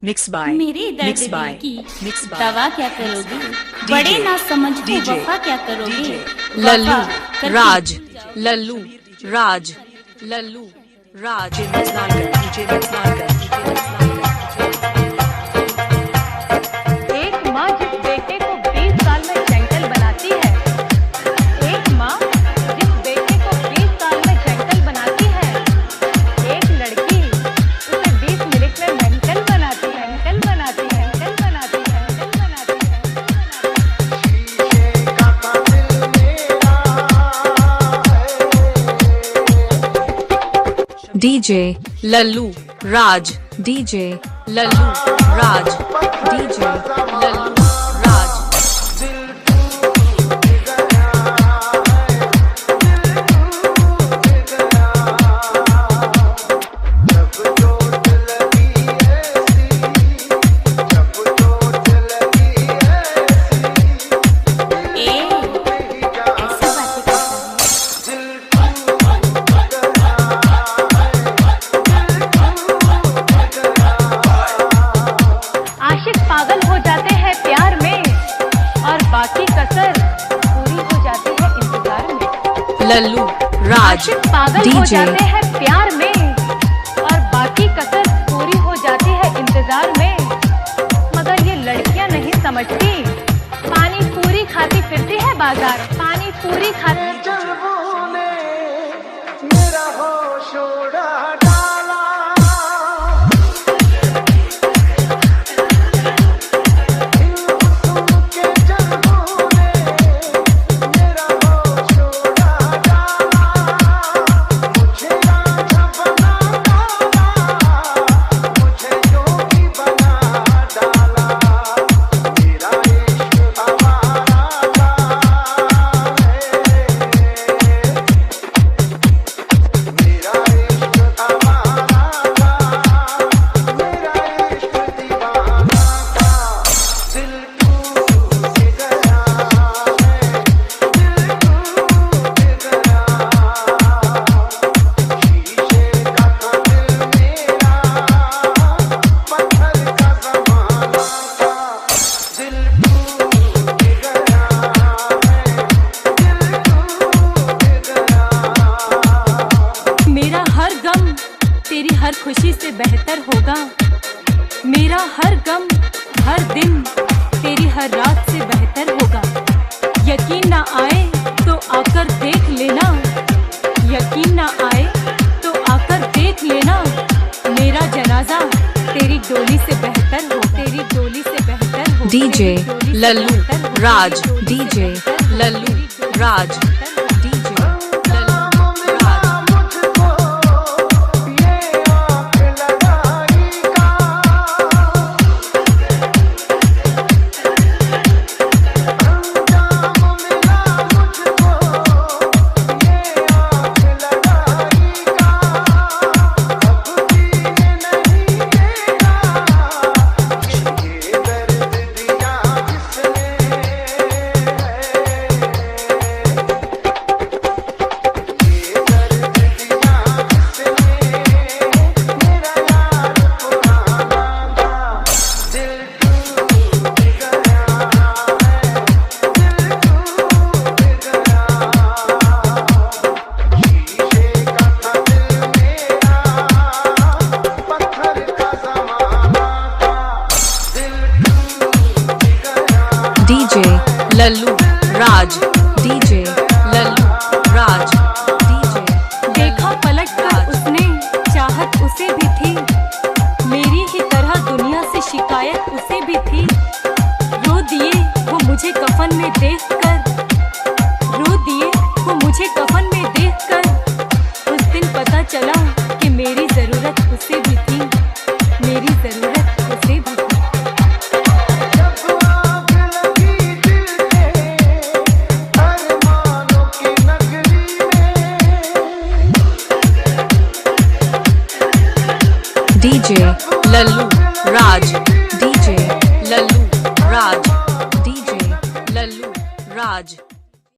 Mix by मेरे दर्द दिल की दवा क्या करोगे, बड़े ना समझ को वफा क्या करोगे। लल्लू राज, लल्लू राज, लल्लू राज। एक माँ जिस बेटे को 20 साल में जेंटल बनाती है, एक माँ जिस बेटे को 20 साल में जेंटल बनाती है, एक लड़की उसे 20 मिनट में मेंटल बनाती है, मेंटल बनाती है, मेंटल बनाती है, मेंटल बनाती है। डीजे लल्लू राज, डीजे लल्लू राज, डीजे लल्लू राज। पागल हो जाते हैं प्यार में और बाकी कसर पूरी हो जाती है इंतजार में। लल्लू राज, पागल हो जाते हैं प्यार में और बाकी कसर पूरी हो जाती है इंतजार में। मगर ये लड़कियां नहीं समझती, पानी पूरी खाती फिरती है बाजार, पानी पूरी खाती। मेरा होश उड़ा डाला, तेरी हर खुशी से बेहतर होगा। मेरा हर गम हर दिन तेरी हर रात से बेहतर होगा। यकीन ना आए तो आकर देख लेना, यकीन ना आए तो आकर देख लेना। मेरा जनाजा तेरी डोली से बेहतर हो, तेरी डोली से बेहतर हो। डीजे लल्लू राज, डीजे लल्लू राज, डीजे डीजे लल्लू राज, डीजे लल्लू राज, डीजे। देखा पलट कर उसने, चाहत उसे भी थी, मेरी ही तरह दुनिया से शिकायत उसे भी थी। रो दिए वो मुझे कफन में देखकर, रो दिए वो मुझे कफन में देखकर। उस दिन पता चला कि मेरी जरूरत उसे भी थी, मेरी जरूरत उसे भी थी। डीजे लल्लू राज, डीजे लल्लू राज, डीजे लल्लू राज।